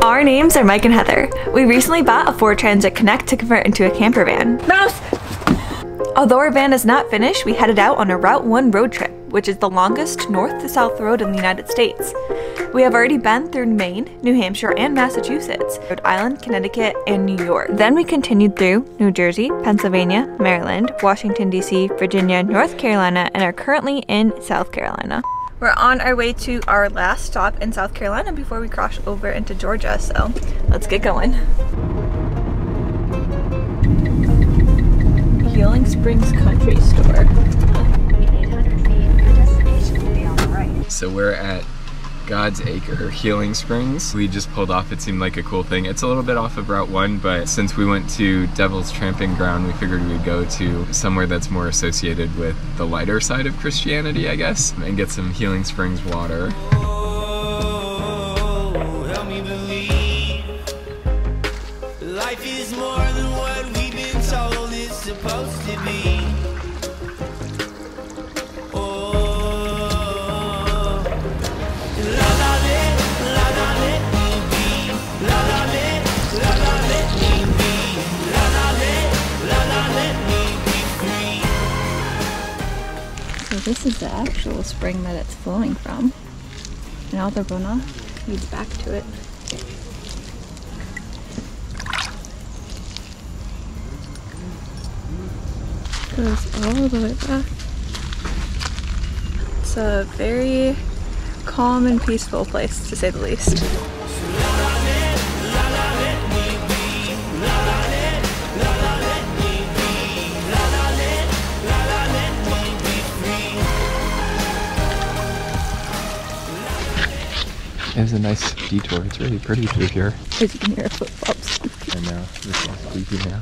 Our names are Mike and Heather. We recently bought a Ford Transit Connect to convert into a camper van. Mouse! Although our van is not finished, we headed out on a Route 1 road trip, which is the longest north to south road in the United States. We have already been through Maine, New Hampshire, and Massachusetts, Rhode Island, Connecticut, and New York. Then we continued through New Jersey, Pennsylvania, Maryland, Washington, D.C., Virginia, North Carolina, and are currently in South Carolina. We're on our way to our last stop in South Carolina before we cross over into Georgia, so let's get going. Healing Springs Country Store. So we're at God's Acre, Healing Springs. We just pulled off, it seemed like a cool thing. It's a little bit off of Route 1, but since we went to Devil's Tramping Ground, we figured we'd go to somewhere that's more associated with the lighter side of Christianity, I guess, and get some Healing Springs water. Oh, help me believe life is more than what we've been told it's supposed to be. So this is the actual spring that it's flowing from. Now the runoff feeds back to it. Goes all the way back. It's a very calm and peaceful place, to say the least. It was a nice detour. It's really pretty through here. As you can hear flip-flops. I know. This is squeaky now.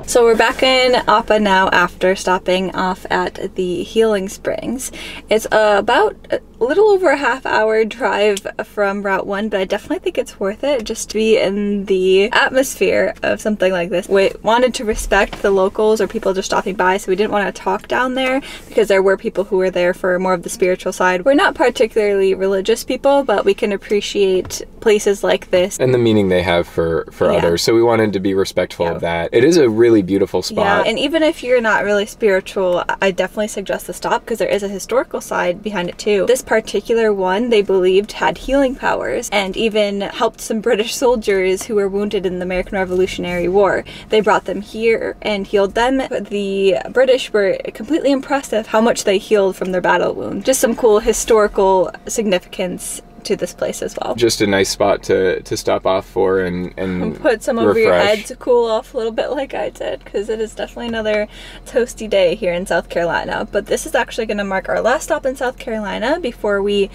So we're back in Appa now after stopping off at the Healing Springs. It's about a little over a half-hour drive from Route 1, but I definitely think it's worth it just to be in the atmosphere of something like this. We wanted to respect the locals or people just stopping by, so we didn't want to talk down there because there were people who were there for more of the spiritual side. We're not particularly religious people, but we can appreciate places like this. And the meaning they have for others, so we wanted to be respectful of that. It is a really beautiful spot. Yeah, and even if you're not really spiritual, I definitely suggest the stop because there is a historical side behind it too. This particular one, they believed, had healing powers and even helped some British soldiers who were wounded in the American Revolutionary War. They brought them here and healed them. The British were completely impressed with how much they healed from their battle wound. Just some cool historical significance to this place as well. Just a nice spot to stop off for and put some over your head to cool off a little bit like I did, because it is definitely another toasty day here in South Carolina. But this is actually going to mark our last stop in South Carolina before we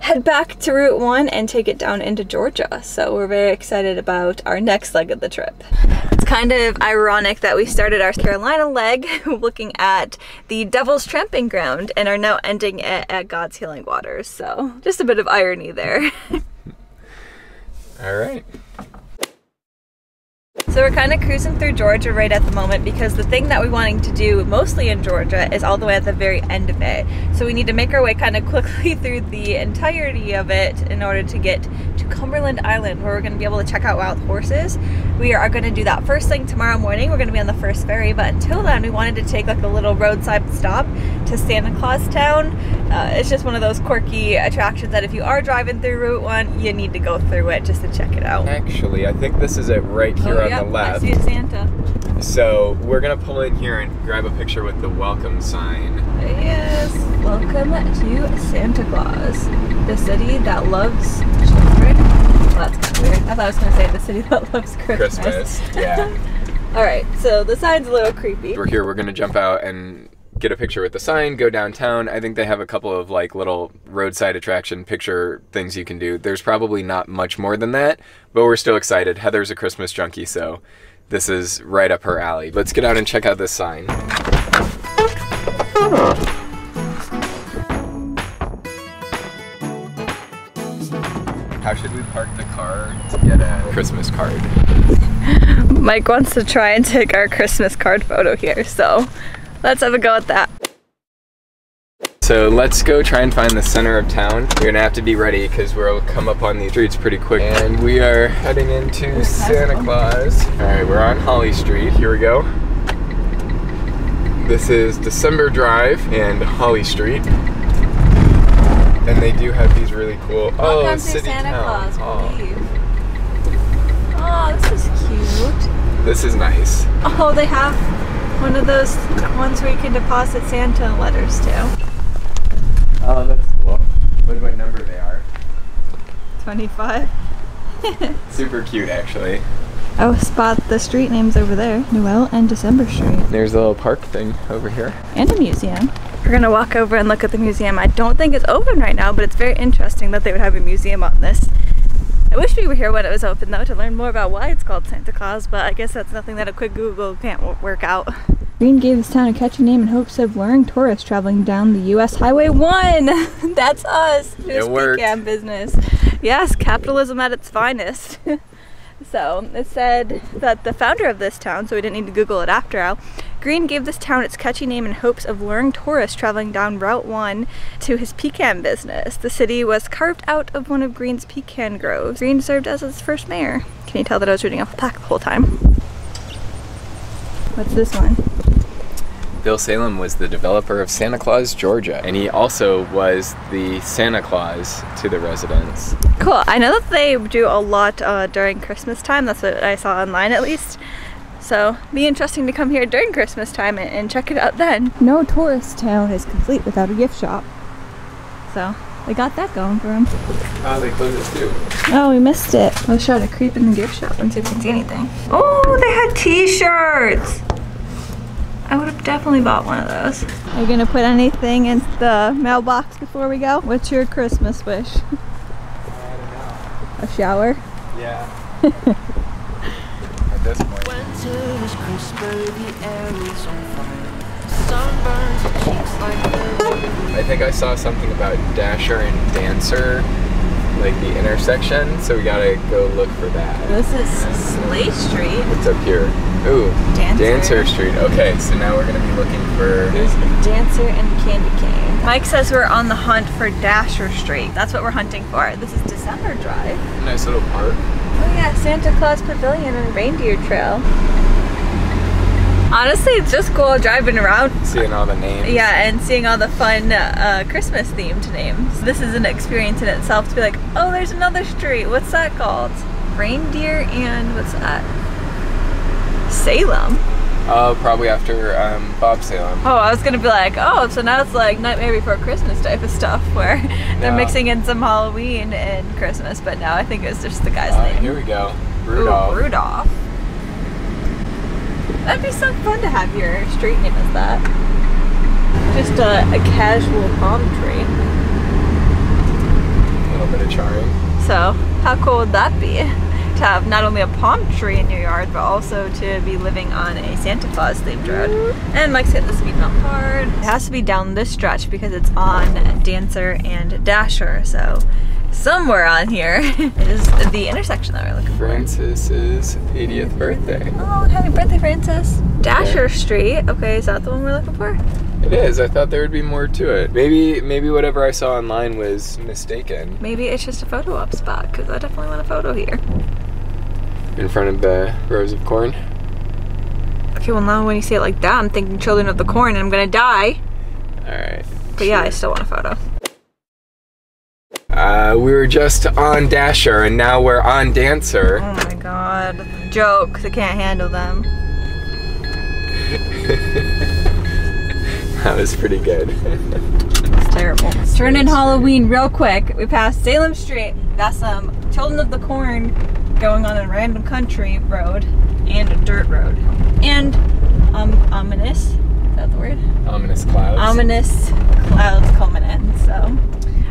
head back to Route 1 and take it down into Georgia. So we're very excited about our next leg of the trip. It's kind of ironic that we started our Carolina leg looking at the Devil's Tramping Ground and are now ending it at God's Healing Waters. So just a bit of irony there. All right. So we're kind of cruising through Georgia right at the moment because the thing that we're wanting to do mostly in Georgia is all the way at the very end of it. So we need to make our way kind of quickly through the entirety of it in order to get to Cumberland Island, where we're going to be able to check out wild horses. We are going to do that first thing tomorrow morning. We're going to be on the first ferry, but until then we wanted to take like a little roadside stop to Santa Claus Town. It's just one of those quirky attractions that if you are driving through Route 1, you need to go through it just to check it out. Actually, I think this is it right here on the left. I see a Santa. So we're gonna pull in here and grab a picture with the welcome sign. Yes, welcome to Santa Claus, the city that loves children. Well, that's kind of weird. I thought I was gonna say the city that loves Christmas. Yeah. All right, so the sign's a little creepy. We're here. We're gonna jump out and get a picture with the sign, go downtown. I think they have a couple of like little roadside attraction picture things you can do. There's probably not much more than that, but we're still excited. Heather's a Christmas junkie, so this is right up her alley. Let's get out and check out this sign. How should we park the car to get a Christmas card? Mike wants to try and take our Christmas card photo here, so let's have a go at that. So let's go try and find the center of town. We're gonna have to be ready because we'll come up on these streets pretty quick. And we are heading into Santa Claus. All right, we're on Holly Street. Here we go. This is December Drive and Holly Street. And they do have these really cool, Welcome to city Santa town. Claus, believe. Oh, this is cute. This is nice. Oh, they have one of those ones where you can deposit Santa letters too. Oh, that's cool. Look what number they are. 25. Super cute, actually. Oh, spot the street names over there. Noel and December Street. There's a little park thing over here. And a museum. We're gonna walk over and look at the museum. I don't think it's open right now, but it's very interesting that they would have a museum on this. I wish we were here when it was open though, to learn more about why it's called Santa Claus, but I guess that's nothing that a quick Google can't work out. Green gave this town a catchy name in hopes of luring tourists traveling down the US Highway 1. That's us. It worked. Pecan business. Yes, capitalism at its finest. So it said that the founder of this town, so we didn't need to Google it after all, Green gave this town its catchy name in hopes of luring tourists traveling down Route 1 to his pecan business. The city was carved out of one of Green's pecan groves. Green served as its first mayor. Can you tell that I was reading off the pack the whole time? What's this one? Bill Salem was the developer of Santa Claus, Georgia, and he also was the Santa Claus to the residents. Cool. I know that they do a lot during Christmas time. That's what I saw online at least. So be interesting to come here during Christmas time and check it out then. No tourist town is complete without a gift shop. So they got that going for them. Oh, they closed it too. Oh, we missed it. Let's try to creep in the gift shop and see if we can see anything. Oh, they had t-shirts. I would have definitely bought one of those. Are you gonna put anything in the mailbox before we go? What's your Christmas wish? I don't know. A shower? Yeah. At this point. Winter is crisper, the air is on fire. Sunburns your cheeks like the I think I saw something about Dasher and Dancer, like the intersection, so we gotta go look for that. This is Slate Street. What's up here? Ooh, Dancer. Street. Okay, so now we're gonna be looking for... There's Dancer and Candy Cane. Mike says we're on the hunt for Dasher Street. That's what we're hunting for. This is December Drive. Nice little park. Oh yeah, Santa Claus Pavilion and Reindeer Trail. Honestly, it's just cool driving around. Seeing all the names. Yeah, and seeing all the fun Christmas themed names. This is an experience in itself to be like, oh, there's another street. What's that called? Reindeer and what's that? Salem. Oh, probably after Bob Salem. Oh, I was gonna be like, oh, so now it's like Nightmare Before Christmas type of stuff where they're mixing in some Halloween and Christmas, but now I think it's just the guy's name. Here we go. Rudolph. Ooh, Rudolph. That'd be so fun to have your street name as that. Just a casual palm tree. A little bit of charring. So, how cool would that be? To have not only a palm tree in your yard, but also to be living on a Santa Claus themed road. And Mike's hitting the speed bump hard. It has to be down this stretch because it's on Dancer and Dasher, so somewhere on here is the intersection that we're looking for. Francis's 80th birthday. Oh, happy birthday, Francis. Dasher Street. Okay, is that the one we're looking for? It is. I thought there would be more to it. Maybe whatever I saw online was mistaken. Maybe it's just a photo op spot, because I definitely want a photo here. In front of the rows of corn. Okay, well now when you say it like that, I'm thinking Children of the Corn and I'm gonna die. Alright. But yeah, I still want a photo. We were just on Dasher and now we're on Dancer. Oh my god. Jokes, I can't handle them. That was pretty good. It's terrible. Turn in Halloween real quick. We passed Salem Street. Got some Children of the Corn going on a random country road and a dirt road. And ominous, is that the word? Ominous clouds. Ominous clouds coming in, so.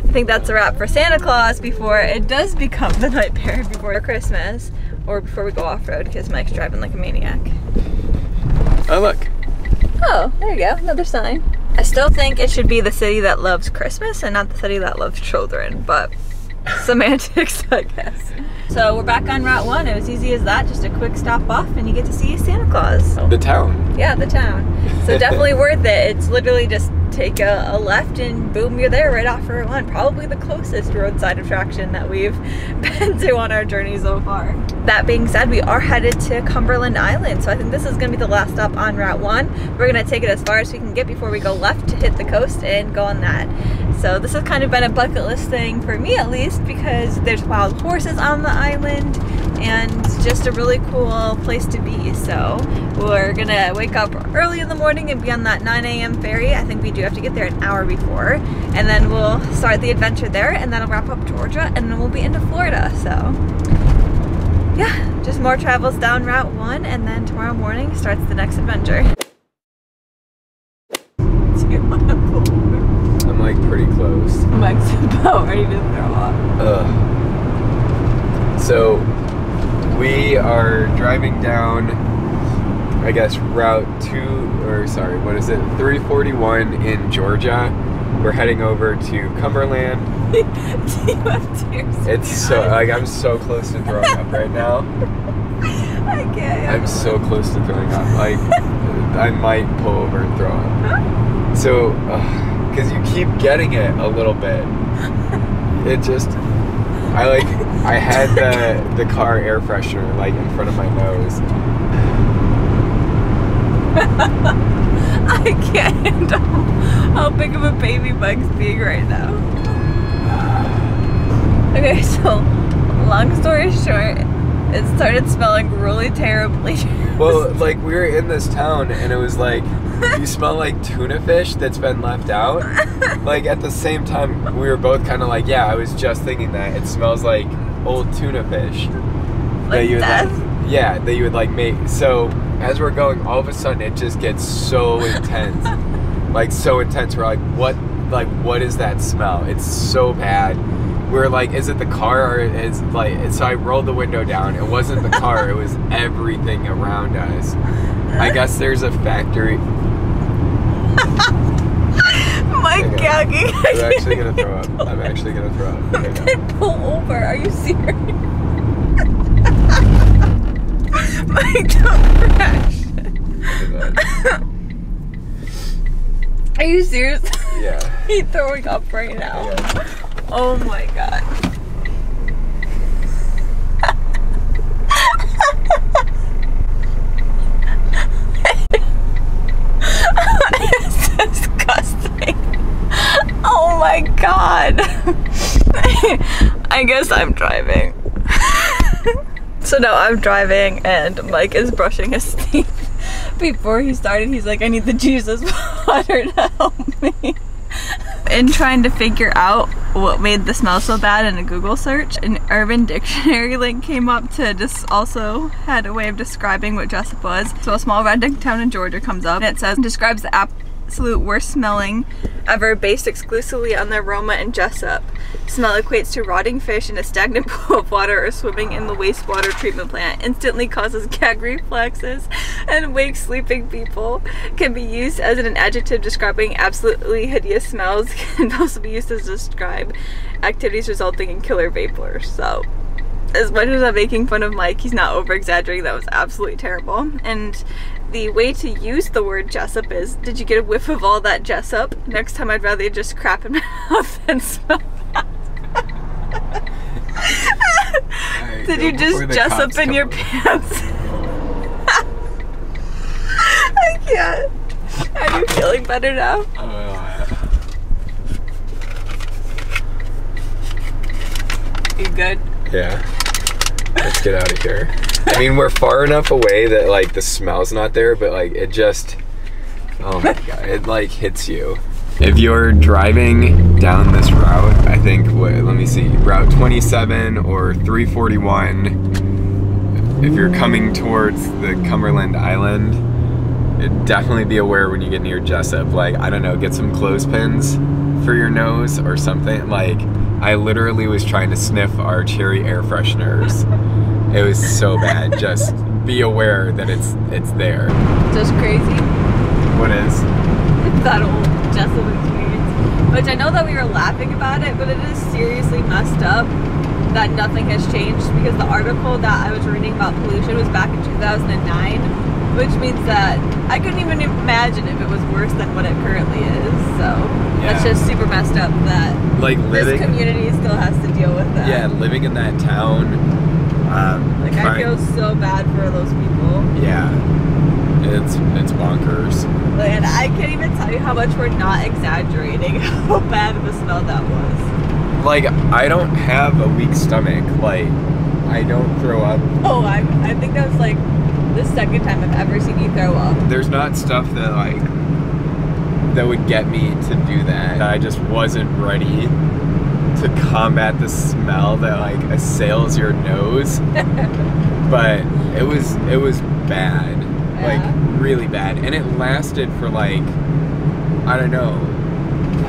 I think that's a wrap for Santa Claus before it does become the nightmare before Christmas or before we go off-road because Mike's driving like a maniac. Oh look. Oh, there you go, another sign. I still think it should be the city that loves Christmas and not the city that loves children, but Semantics, I guess. So we're back on Route 1. It was easy as that, just a quick stop off and you get to see Santa Claus. The town. Yeah, the town. So definitely worth it. It's literally just take a left and boom, you're there right off Route 1. Probably the closest roadside attraction that we've been to on our journey so far. That being said, we are headed to Cumberland Island. So I think this is gonna be the last stop on Route 1. We're gonna take it as far as we can get before we go left to hit the coast and go on that. So this has kind of been a bucket list thing for me at least, because there's wild horses on the island and just a really cool place to be. So we're gonna wake up early in the morning and be on that 9 a.m. ferry. I think we do have to get there an hour before, and then we'll start the adventure there, and that'll wrap up Georgia, and then we'll be into Florida. So yeah, just more travels down Route 1, and then tomorrow morning starts the next adventure. Do you want to pull over? I'm like pretty close. Mike's about ready to throw up. So we are driving down, I guess, Route 341 in Georgia. We're heading over to Cumberland. Do you have tears? It's so, like, I'm so close to throwing up right now. I can't. I'm so close to throwing up. Like, I might pull over and throw up. So, because you keep getting it a little bit. It just, I had the car air freshener like in front of my nose. I can't handle how big of a baby Mike's being right now. Okay, so long story short, it started smelling really terribly. Well, like we were in this town and it was like, you smell like tuna fish that's been left out. Like at the same time, we were both kind of like, yeah, I was just thinking that. It smells like old tuna fish. Like death? Yeah, that you would like make. So as we're going, all of a sudden it just gets so intense. Like so intense. We're like, what is that smell? It's so bad. We're like, is it the car or is like, so I rolled the window down. It wasn't the car, it was everything around us. I guess there's a factory. Mike gagging. I'm actually gonna throw up. I'm actually gonna throw up. I can't pull over. Are you serious? Mike, don't crash. Are you serious? Yeah. He's throwing up right now. Yeah. Oh my god. It's disgusting. Oh my god. I guess I'm driving. So now I'm driving and Mike is brushing his teeth. Before he started, he's like, I need the Jesus water to help me. In trying to figure out what made the smell so bad in a Google search, an Urban Dictionary link came up to just also had a way of describing what Jesup was. So a small redneck town in Georgia comes up and it says, describes the absolute worst smelling ever based exclusively on the aroma in Jesup. Smell equates to rotting fish in a stagnant pool of water or swimming in the wastewater treatment plant. Instantly causes gag reflexes and wakes sleeping people. Can be used as an adjective describing absolutely hideous smells. Can also be used to describe activities resulting in killer vapors. So as much as I'm making fun of Mike, he's not over exaggerating. That was absolutely terrible. And the way to use the word Jesup is, did you get a whiff of all that Jesup? Next time I'd rather just crap in my mouth than smell that. Right, did you just Jesup in your pants? I can't. Are you feeling better now? You good? Yeah. Let's get out of here. I mean, we're far enough away that like the smell's not there, but like it just, oh my god, it like hits you. If you're driving down this route, I think, let me see, Route 27 or 341, if you're coming towards the Cumberland Island, definitely be aware when you get near Jesup. Like, I don't know, get some clothespins for your nose or something. Like, I literally was trying to sniff our cherry air fresheners. It was so bad. Just be aware that it's there. Just crazy. What is? It's that old Jesup experience. which I know that we were laughing about it, but it is seriously messed up that nothing has changed, because the article that I was reading about pollution was back in 2009, which means that I couldn't even imagine if it was worse than what it currently is. So that's just super messed up that this community still has to deal with that. Yeah, living in that town. I feel so bad for those people. Yeah, it's bonkers. And I can't even tell you how much we're not exaggerating how bad of a smell that was. Like, I don't have a weak stomach. Like, I don't throw up. Oh, I think that was like the second time I've ever seen you throw up. There's not stuff that that would get me to do that. I just wasn't ready to combat the smell that assails your nose. But it was bad. Like, really bad. And it lasted for I don't know,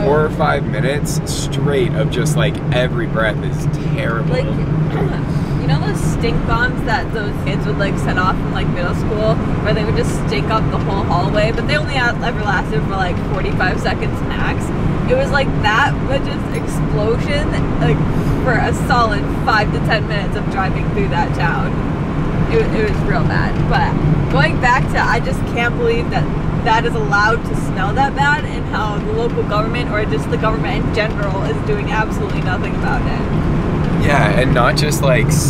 4 or 5 minutes straight of just every breath is terrible. You know those stink bombs that those kids would set off in middle school, where they would just stink up the whole hallway, but they only ever lasted for 45 seconds max. It was like that, but just explosion for a solid 5 to 10 minutes of driving through that town. It was real bad. But going back to, I just can't believe that is allowed to smell that bad, and how the local government, or just the government in general, is doing absolutely nothing about it. Yeah, and not just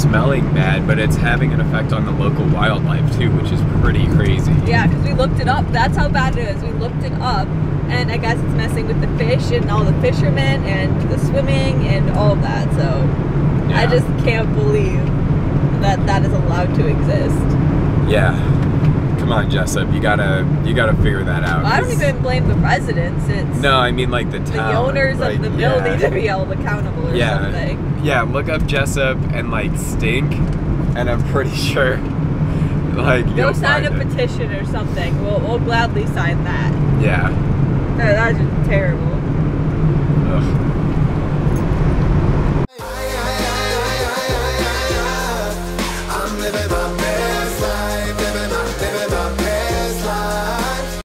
smelling bad, but it's having an effect on the local wildlife too, which is pretty crazy. Yeah, because we looked it up. That's how bad it is. We looked it up, and I guess it's messing with the fish and all the fishermen and the swimming and all of that. So I just can't believe that is allowed to exist. Yeah. Come on, Jesup, you gotta figure that out. Well, I don't even blame the residents. It's no, I mean the town. The owners of the mill need to be held accountable or something. Yeah, look up Jesup and stink, and I'm pretty sure go sign a petition or something. We'll gladly sign that. Yeah. That's just terrible.